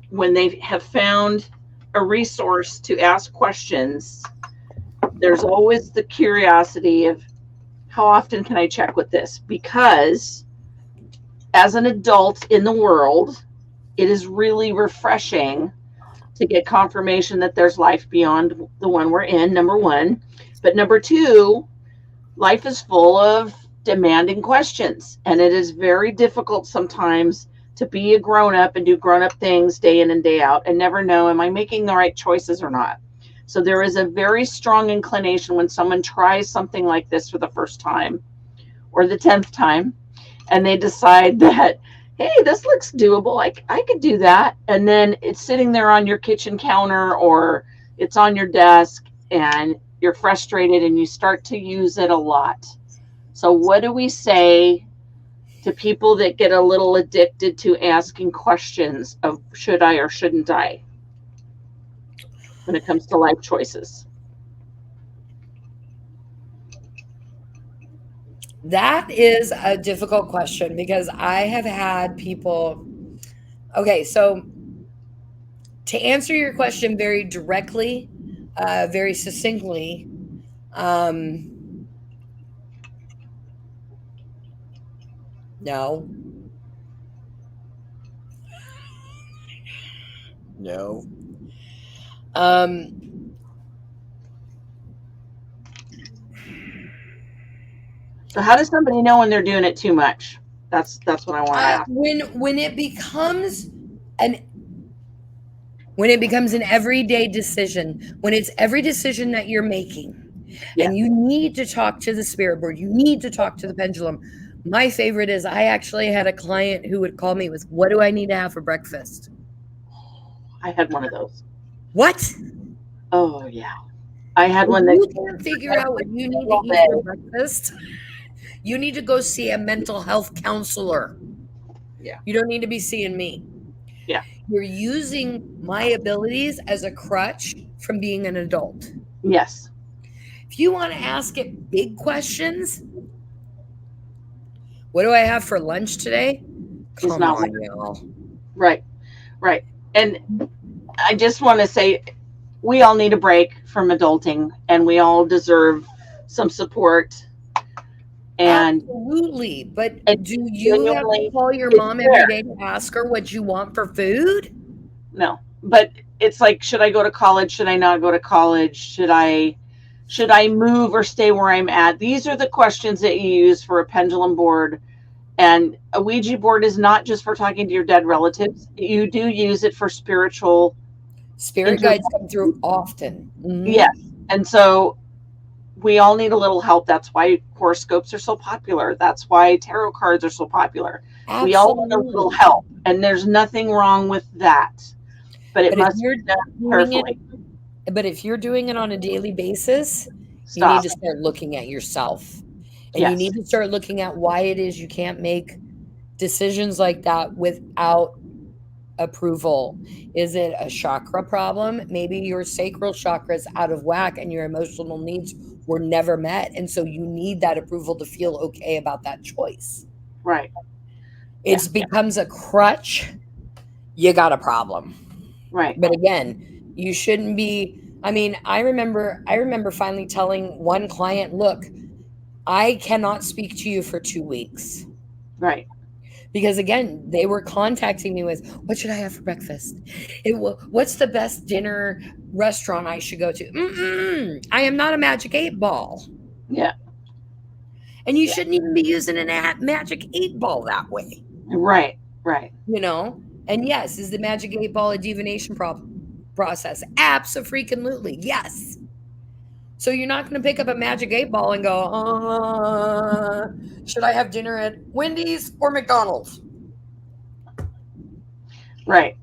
when they have found a resource to ask questions, there's always the curiosity of how often can I check with this? Because as an adult in the world, it is really refreshing to get confirmation that there's life beyond the one we're in, number one. But number two, life is full of demanding questions. And it is very difficult sometimes to be a grown up and do grown up things day in and day out and never know, am I making the right choices or not? So there is a very strong inclination when someone tries something like this for the first time or the 10th time, and they decide that, hey, this looks doable. I could do that. And then it's sitting there on your kitchen counter or it's on your desk and you're frustrated and you start to use it a lot. So what do we say to people that get a little addicted to asking questions of should I or shouldn't I when it comes to life choices? That is a difficult question because I have had people. Okay, so to answer your question very directly, very succinctly, no. No. So how does somebody know when they're doing it too much? That's what I want to ask. When it becomes an everyday decision, when it's every decision that you're making, Yeah. and you need to talk to the spirit board, you need to talk to the pendulum. My favorite is I actually had a client who would call me with, what do I need to have for breakfast? I had one of those. What? Oh, yeah. I had If one that you can't figure out what you need to eat for breakfast, You need to go see a mental health counselor. Yeah. You don't need to be seeing me. Yeah. You're using my abilities as a crutch from being an adult. Yes. If you want to ask it big questions, what do I have for lunch today? It's Come not on, y'all. right. Right. And I just want to say we all need a break from adulting and we all deserve some support. Absolutely. But And do you have to genuinely, call your it's mom every there. day to ask her what you want for food? No, but it's like, should I go to college? Should I not go to college? Should I move or stay where I'm at? These are the questions that you use for a pendulum board. And a Ouija board is not just for talking to your dead relatives. You do use it for spiritual Spirit guides come through intervention. often. Yes. And so we all need a little help. That's why horoscopes are so popular. That's why tarot cards are so popular. We all want a little Absolutely. help, and there's nothing wrong with that. But it But if must you're be done doing it, carefully. but if you're doing it on a daily basis, you need Stop. to start looking at yourself. And you Yes. need to start looking at why it is you can't make decisions like that without approval. Is it a chakra problem? Maybe your sacral chakra is out of whack and your emotional needs were never met. And so you need that approval to feel okay about that choice. Right. Yeah. It becomes a crutch. You got a problem. Right. But again, you shouldn't be. I mean, I remember finally telling one client, look, I cannot speak to you for 2 weeks. Right. Because again, they were contacting me with, what should I have for breakfast? What's the best dinner restaurant I should go to? I am not a magic 8 ball. Yeah. And you Yeah. shouldn't even be using a magic 8 ball that way. Right. Right. And yes, is the magic 8 ball a divination process? Absolutely. Yes. So you're not going to pick up a magic 8 ball and go, should I have dinner at Wendy's or McDonald's? Right.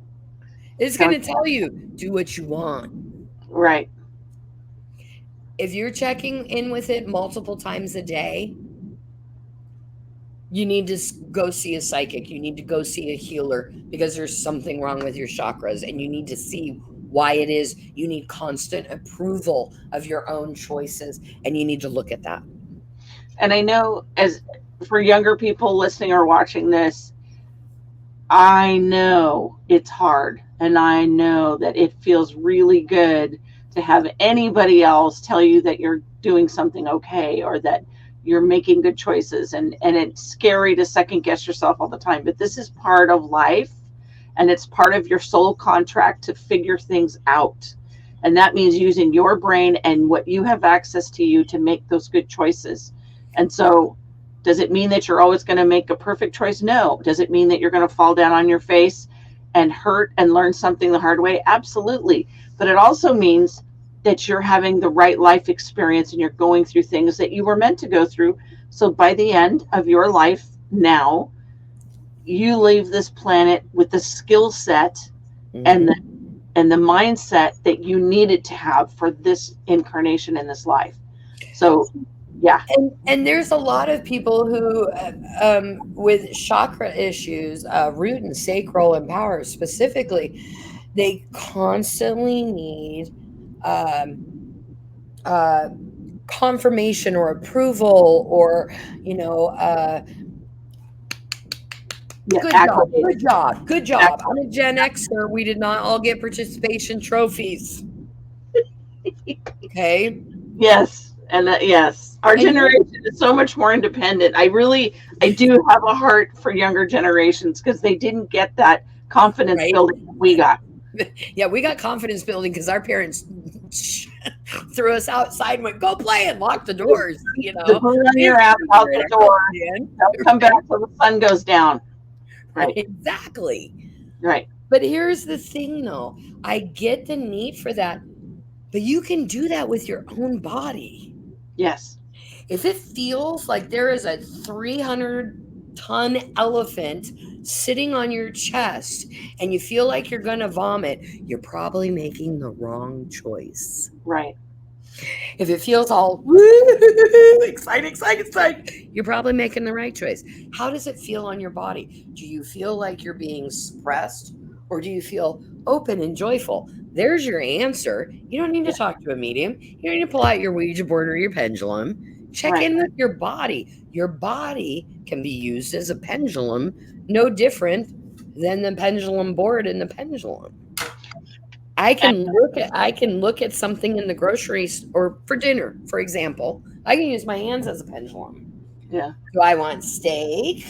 It's going to tell you, do what you want. Right. If you're checking in with it multiple times a day, you need to go see a psychic. You need to go see a healer because there's something wrong with your chakras and you need to see why it is you need constant approval of your own choices and you need to look at that. And I know, as for younger people listening or watching this, I know it's hard, and I know that it feels really good to have anybody else tell you that you're doing something okay or that you're making good choices, and it's scary to second guess yourself all the time, but this is part of life, and it's part of your soul contract to figure things out. And that means using your brain and what you have access to you to make those good choices. And so, does it mean that you're always going to make a perfect choice? No. Does it mean that you're going to fall down on your face and hurt and learn something the hard way? Absolutely. But it also means that you're having the right life experience and you're going through things that you were meant to go through. So by the end of your life now, you leave this planet with the skill set and the mindset that you needed to have for this incarnation in this life. So yeah. And there's a lot of people who, with chakra issues, root and sacral and power specifically, they constantly need confirmation or approval or, good job. I'm a Gen Xer. We did not all get participation trophies. Okay. Yes. And yes, our generation is so much more independent. I do have a heart for younger generations because they didn't get that confidence building that we got. Yeah, we got confidence building because our parents threw us outside and went, go play and lock the doors. The boot on your ass out the door. Don't come back till the sun goes down. Right. Exactly. Right. But here's the thing, though. I get the need for that, but you can do that with your own body. Yes. If it feels like there is a 300-ton elephant sitting on your chest and you feel like you're going to vomit, you're probably making the wrong choice. Right. If it feels all woo, excited, you're probably making the right choice. How does it feel on your body? Do you feel like you're being suppressed, or do you feel open and joyful? There's your answer. You don't need to Yeah. talk to a medium. You don't need to pull out your Ouija board or your pendulum. Check Right. in with your body. Your body can be used as a pendulum, no different than the pendulum board and the pendulum. And I can look at something in the grocery or for dinner, for example. I can use my hands as a pendulum. yeah. Do I want steak?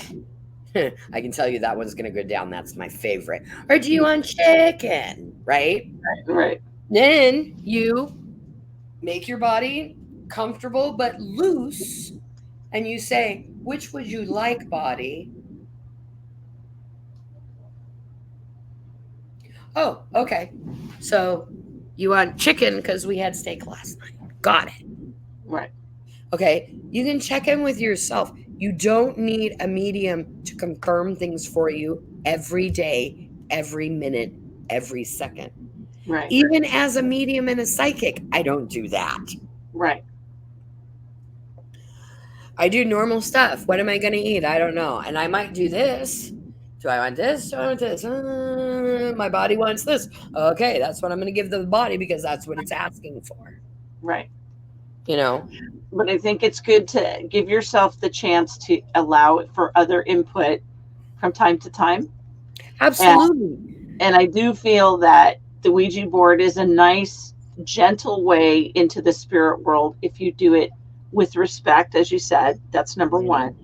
I can tell you that one's going to go down. That's my favorite. Or do you want chicken? Right? Right. Then you make your body comfortable but loose, and you say, which would you like, body? Oh, okay. So you want chicken because we had steak last night. Got it. Right. Okay. You can check in with yourself. You don't need a medium to confirm things for you every day, every minute, every second. Right. Even as a medium and a psychic, I don't do that. Right. I do normal stuff. What am I going to eat? I don't know. And I might do this. Do I want this? Do I want this? My body wants this. Okay, that's what I'm going to give the body because that's what it's asking for. Right. You know? But I think it's good to give yourself the chance to allow it for other input from time to time. Absolutely. And I do feel that the Ouija board is a nice, gentle way into the spirit world if you do it with respect, as you said. That's number one.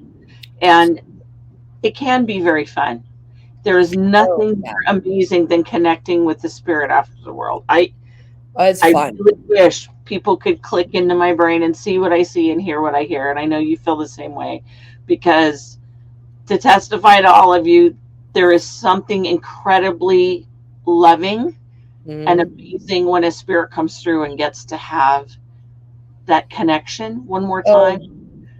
And it can be very fun. There is nothing more amazing than connecting with the spirit after the world. It's I fun. really wish people could click into my brain and see what I see and hear what I hear. And I know you feel the same way, because to testify to all of you, there is something incredibly loving and amazing when a spirit comes through and gets to have that connection one more time.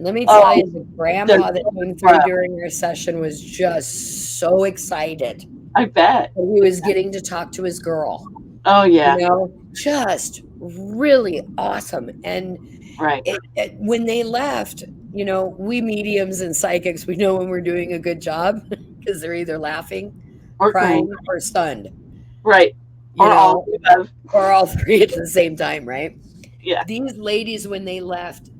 Let me tell you, the grandpa that came through during our session was just so excited. I bet. He was getting to talk to his girl. Oh, yeah. You know, just really awesome. And right. When they left, you know, we mediums and psychics, we know when we're doing a good job because they're either laughing, or crying, or stunned. Right. Or all three at the same time, right? Yeah. These ladies, when they left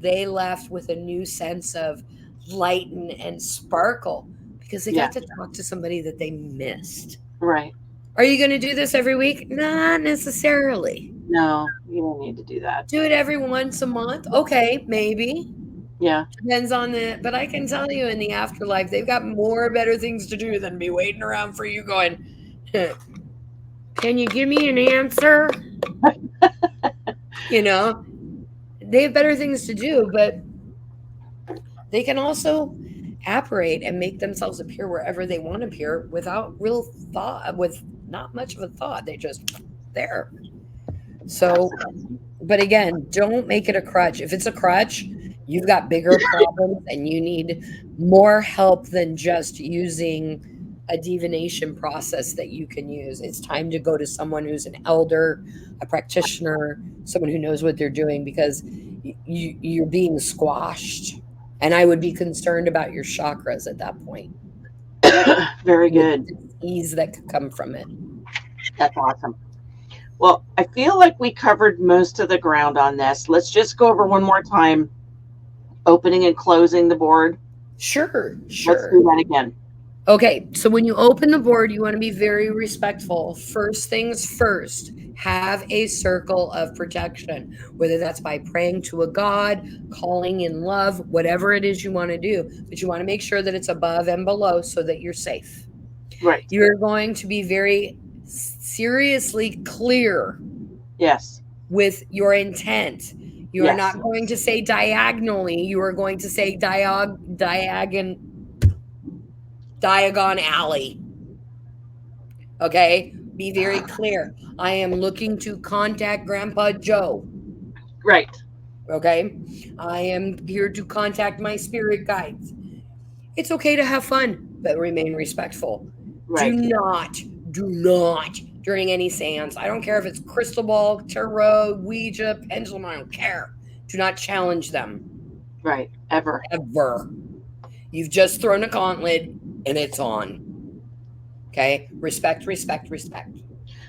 with a new sense of light and sparkle because they got to talk to somebody that they missed. Right. Are you going to do this every week? Not necessarily. No, you don't need to do that. Do it every once a month? Okay, maybe. Yeah. Depends on but I can tell you in the afterlife, they've got more better things to do than be waiting around for you going, can you give me an answer? You know, they have better things to do, but they can also apparate and make themselves appear wherever they want to appear without real thought, with not much of a thought. They just there. So, but again, don't make it a crutch. If it's a crutch, you've got bigger problems and you need more help than just using a divination process that you can use. It's time to go to someone who's an elder, a practitioner, someone who knows what they're doing, because you're being squashed. And I would be concerned about your chakras at that point. Very good. Ease that could come from it. That's awesome. Well, I feel like we covered most of the ground on this. Let's just go over one more time, opening and closing the board. Sure. Let's do that again. Okay, so when you open the board, you want to be very respectful. First things first, have a circle of protection, whether that's by praying to a god, calling in love, whatever it is you want to do. But you want to make sure that it's above and below so that you're safe. Right. You're going to be very seriously clear. Yes. With your intent. You are not going to say diagonally. You are going to say Diagon alley. Okay? Be very clear. I am looking to contact Grandpa Joe. Right. Okay? I am here to contact my spirit guides. It's okay to have fun, but remain respectful. Right. Do during any seance. I don't care if it's crystal ball, tarot, Ouija, pendulum, I don't care. Do not challenge them. Right. Ever. Ever. You've just thrown a gauntlet and it's on. Okay? Respect, respect, respect.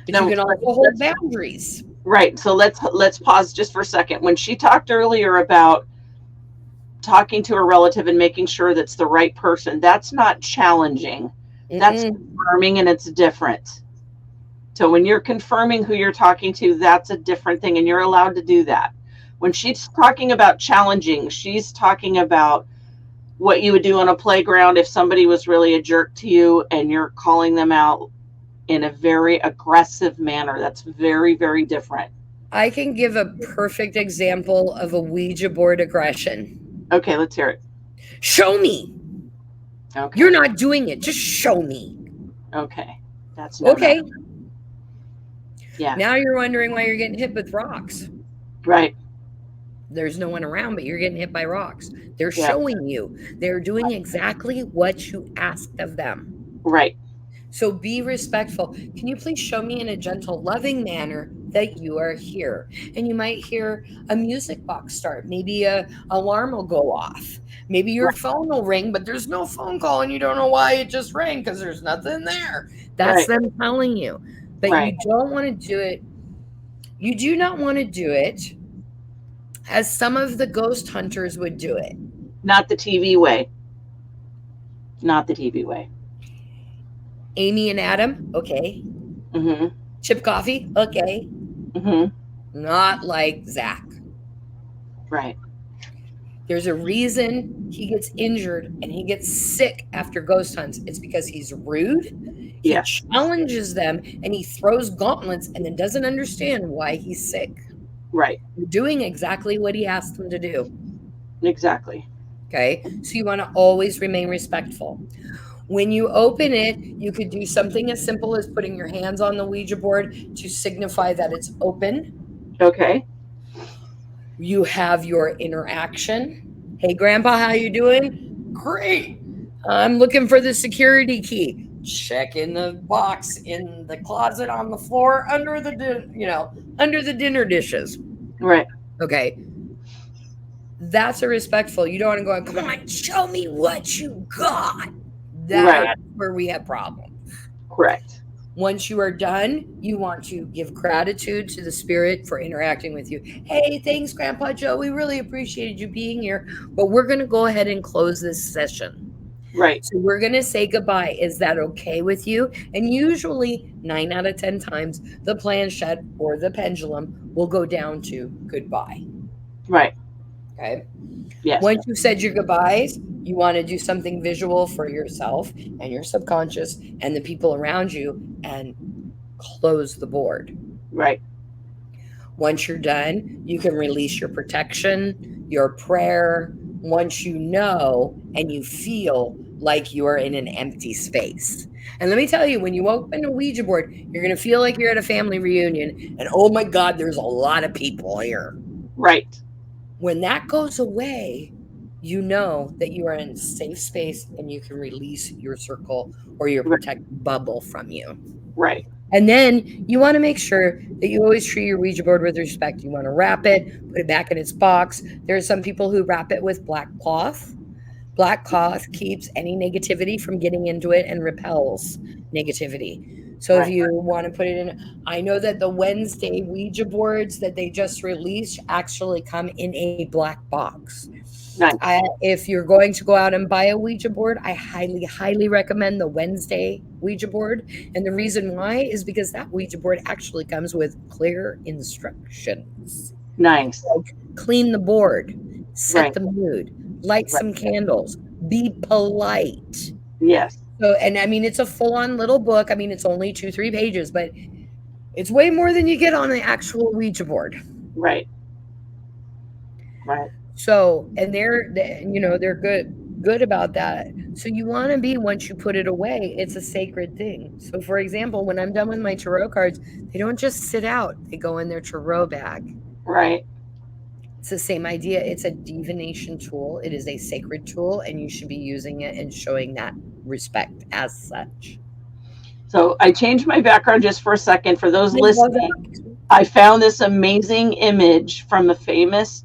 But No, you can also hold boundaries. Right. So let's pause just for a second. When she talked earlier about talking to a relative and making sure that's the right person, that's not challenging. That's confirming, and it's different. So when you're confirming who you're talking to, that's a different thing, and you're allowed to do that. When she's talking about challenging, she's talking about what you would do on a playground if somebody was really a jerk to you and you're calling them out in a very aggressive manner. That's very, very different. I can give a perfect example of a Ouija board aggression. Okay, let's hear it. Show me. Okay. You're not doing it. Just show me. Okay. That's okay. Yeah. Now you're wondering why you're getting hit with rocks. Right. There's no one around, but you're getting hit by rocks. They're showing you. They're doing exactly what you asked of them. Right. So be respectful. Can you please show me in a gentle, loving manner that you are here? And you might hear a music box start. Maybe a alarm will go off. Maybe your phone will ring, but there's no phone call and you don't know why it just rang because there's nothing there. That's them telling you. But you don't want to do it. You do not want to do it as some of the ghost hunters would do it. Not the TV way. Not the TV way. Amy and Adam, okay. Mm-hmm. Chip Coffee, okay. Mm-hmm. Not like Zach. Right. There's a reason he gets injured and he gets sick after ghost hunts. It's because he's rude. He challenges them and he throws gauntlets and then doesn't understand why he's sick. Right. You're doing exactly what he asked them to do. Exactly. Okay. So you want to always remain respectful. When you open it, you could do something as simple as putting your hands on the Ouija board to signify that it's open. Okay. You have your interaction. Hey, Grandpa, how you doing? Great. I'm looking for the security key. Check in the box in the closet on the floor under the dinner dishes. Right. Okay. That's a respectful. You don't want to go, come on, show me what you got. That's where we have problems. Correct. Once you are done, you want to give gratitude to the spirit for interacting with you. Hey, thanks, Grandpa Joe. We really appreciated you being here. But we're going to go ahead and close this session. Right. So we're going to say goodbye. Is that okay with you? And usually 9 out of 10 times, the planchette or the pendulum will go down to goodbye. Right. Okay. Yes. Once you've said your goodbyes, you want to do something visual for yourself and your subconscious and the people around you and close the board. Right. Once you're done, you can release your protection, your prayer, once you know and you feel like you are in an empty space. And let me tell you, when you open a Ouija board, you're going to feel like you're at a family reunion and, oh my God, there's a lot of people here. Right. When that goes away, you know that you are in a safe space and you can release your circle or your protect bubble from you. Right. And then you want to make sure that you always treat your Ouija board with respect. You want to wrap it, put it back in its box. There are some people who wrap it with black cloth. Black cloth keeps any negativity from getting into it and repels negativity. So if you want to put it in, I know that the Wednesday Ouija boards that they just released actually come in a black box. Nice. If you're going to go out and buy a Ouija board, I highly, highly recommend the Wednesday Ouija board. And the reason why is because that Ouija board actually comes with clear instructions. Nice. Like, clean the board, set the mood, light some candles, be polite. Yes. So, and I mean, it's a full-on little book. I mean, it's only 2-3 pages, but it's way more than you get on the actual Ouija board. Right. Right. So, and they're good about that. So you want to be, once you put it away, it's a sacred thing. So for example, when I'm done with my tarot cards, they don't just sit out. They go in their tarot bag. Right. It's the same idea. It's a divination tool. It is a sacred tool, and you should be using it and showing that respect as such. So I changed my background just for a second. For those I love listening, I found this amazing image from a famous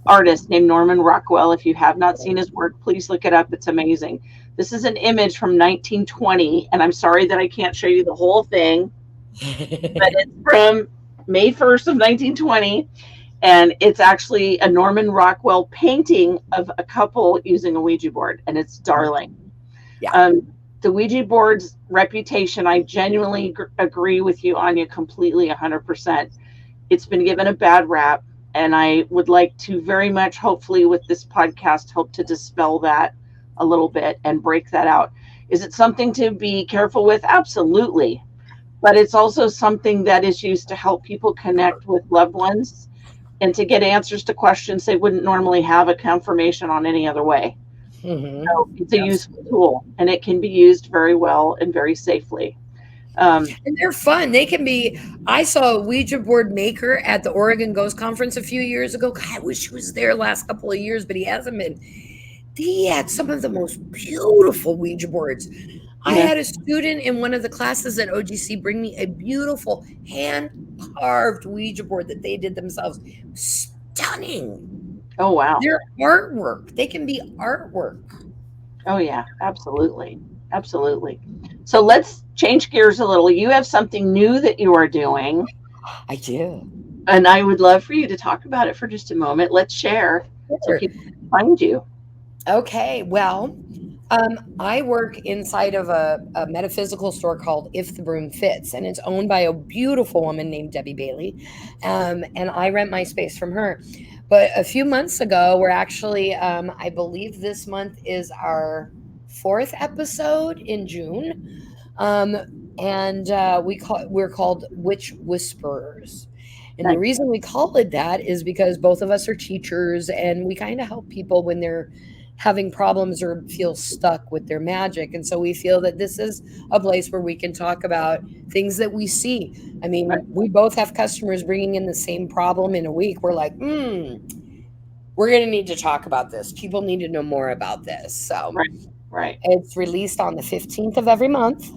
artist named Norman Rockwell. If you have not seen his work, please look it up. It's amazing. This is an image from 1920, and I'm sorry that I can't show you the whole thing, but it's from May 1st of 1920, and it's actually a Norman Rockwell painting of a couple using a Ouija board, and it's darling. Yeah. The Ouija board's reputation, I genuinely agree with you, Anya, completely 100%. It's been given a bad rap, and I would like to very much, hopefully with this podcast, help to dispel that a little bit and break that out. Is it something to be careful with? Absolutely. But it's also something that is used to help people connect with loved ones and to get answers to questions they wouldn't normally have a confirmation on any other way. Mm-hmm. So it's a useful tool, and it can be used very well and very safely. And they're fun. They can be. I saw a Ouija board maker at the Oregon Ghost Conference a few years ago. God, I wish he was there last couple of years, but he hasn't been. He had some of the most beautiful Ouija boards. I had a student in one of the classes at OGC bring me a beautiful hand-carved Ouija board that they did themselves. Stunning. Oh, wow. They're artwork. They can be artwork. Oh, yeah, absolutely. Absolutely. So let's change gears a little. You have something new that you are doing. I do. And I would love for you to talk about it for just a moment. Let's share so people can find you. Okay. Well, I work inside of a metaphysical store called If the Broom Fits, and it's owned by a beautiful woman named Debbie Bailey. And I rent my space from her. But a few months ago, we're actually, I believe this month is our 4th episode in June. And we're called Witch Whisperers. And the reason we call it that is because both of us are teachers, and we kind of help people when they're having problems or feel stuck with their magic. And so we feel that this is a place where we can talk about things that we see. I mean, we both have customers bringing in the same problem in a week. We're like, we're going to need to talk about this. People need to know more about this. So right. It's released on the 15th of every month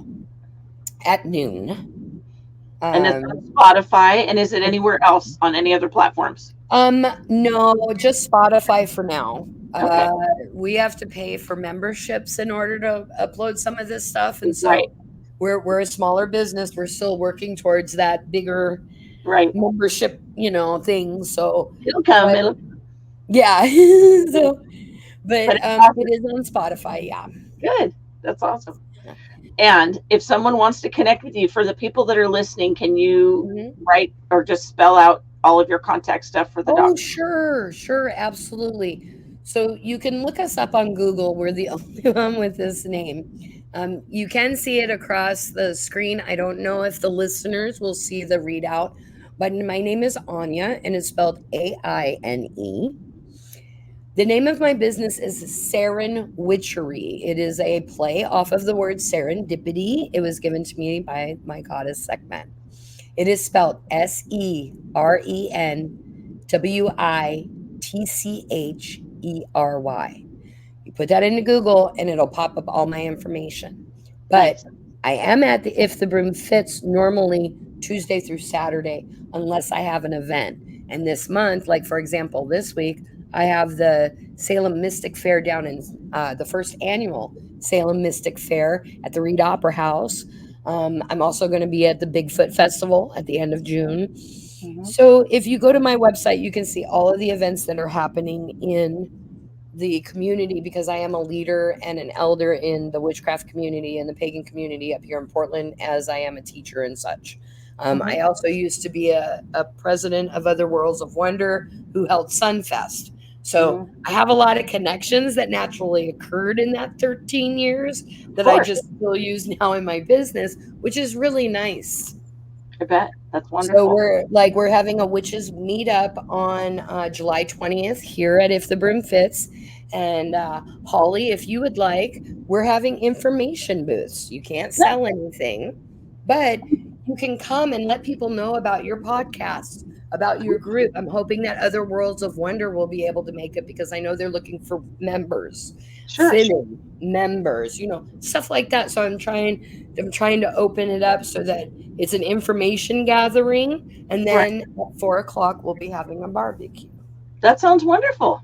at noon. And it's on Spotify. And is it anywhere else on any other platforms? No, just Spotify for now. Okay. We have to pay for memberships in order to upload some of this stuff, and so we're a smaller business. We're still working towards that bigger membership, thing. So it'll come. Yeah. So, but it is on Spotify. Yeah. Good. That's awesome. And if someone wants to connect with you, for the people that are listening, can you write or just spell out all of your contact stuff for the doctor? Sure, absolutely. So you can look us up on Google. We're the only one with this name. You can see it across the screen. I don't know if the listeners will see the readout, but my name is Anya, and it's spelled A-I-N-E. The name of my business is Seren Witchery. It is a play off of the word serendipity. It was given to me by my goddess Sekhmet. It is spelled SERENWITCHERY. You put that into Google and it'll pop up all my information. But I am at the If the Broom Fits normally Tuesday through Saturday, unless I have an event. And this month, like for example, this week, I have the Salem Mystic Fair down in the first annual Salem Mystic Fair at the Reed Opera House. I'm also going to be at the Bigfoot Festival at the end of June. So if you go to my website, you can see all of the events that are happening in the community, because I am a leader and an elder in the witchcraft community and the pagan community up here in Portland, as I am a teacher and such. I also used to be a president of Other Worlds of Wonder who held Sunfest. So I have a lot of connections that naturally occurred in that 13 years that I just still use now in my business, which is really nice. I bet. That's wonderful. So we're having a witches meetup on July 20th here at If the Broom Fits. And Holly, if you would like, we're having information booths. You can't sell anything, but you can come and let people know about your podcast, about your group. I'm hoping that Other Worlds of Wonder will be able to make it, because I know they're looking for members. Sure. synod members, stuff like that. So I'm trying to open it up so that it's an information gathering, and Right. then at 4 o'clock we'll be having a barbecue. That sounds wonderful.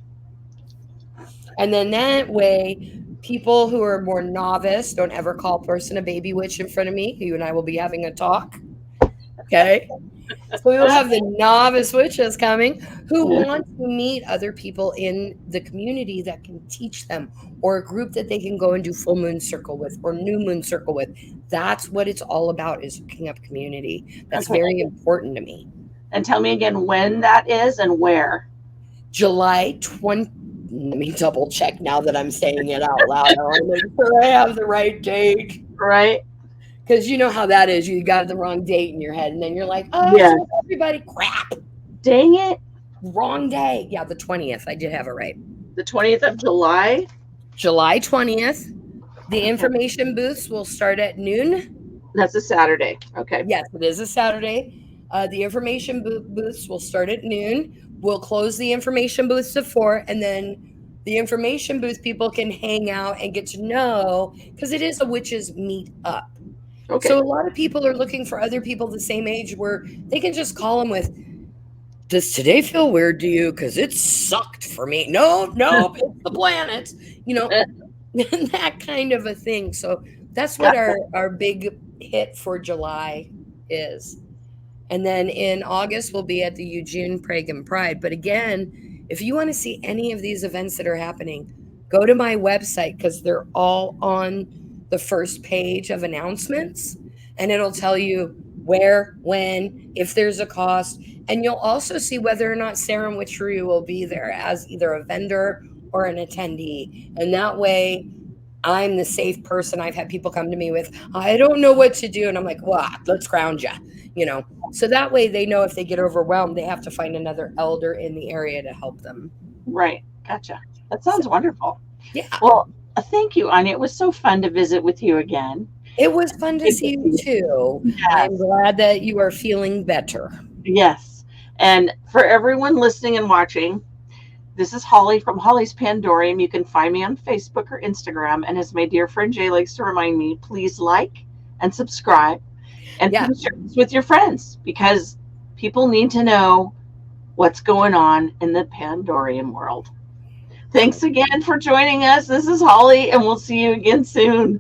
And then that way, people who are more novice, don't ever call a person a baby witch in front of me. You and I will be having a talk. Okay. So we will have the novice witches coming who want to meet other people in the community that can teach them, or a group that they can go and do full moon circle with or new moon circle with. That's what it's all about, is hooking up community. That's Okay. very important to me. And tell me again when that is and where. July 20th. Let me double check now that I'm saying it out loud. I want to make sure I have the right date. Right. Because you know how that is. You got the wrong date in your head, and then you're like, oh, Yeah. so everybody, crap. Dang it. Wrong day. Yeah, the 20th. I did have it right. The 20th of July. July 20th. The information booths will start at noon. That's a Saturday. Okay. Yes, it is a Saturday. The information booths will start at noon. We'll close the information booths at 4, and then the information booth people can hang out and get to know, because it is a witches meet up. Okay. So a lot of people are looking for other people the same age where they can just call them with, does today feel weird to you? Because it sucked for me. No, it's the planet. That kind of a thing. So that's what our big hit for July is. And then in August, we'll be at the Eugene Pagan Pride. But again, if you want to see any of these events that are happening, go to my website, because they're all on the first page of announcements. And it'll tell you where, when, if there's a cost. And you'll also see whether or not Sarah Witchery will be there as either a vendor or an attendee. And that way, I'm the safe person. I've had people come to me with, I don't know what to do. And I'm like, well, let's ground you, So that way they know if they get overwhelmed, they have to find another elder in the area to help them. Right. Gotcha. That sounds wonderful. Yeah. Well, thank you, Aine. It was so fun to visit with you again. It was fun to see you too. Yes. I'm glad that you are feeling better. Yes. And for everyone listening and watching, this is Holly from Holly's Pandorium. You can find me on Facebook or Instagram. And as my dear friend Jay likes to remind me, please like and subscribe, and please share this with your friends, because people need to know what's going on in the Pandorium world. Thanks again for joining us. This is Holly, and we'll see you again soon.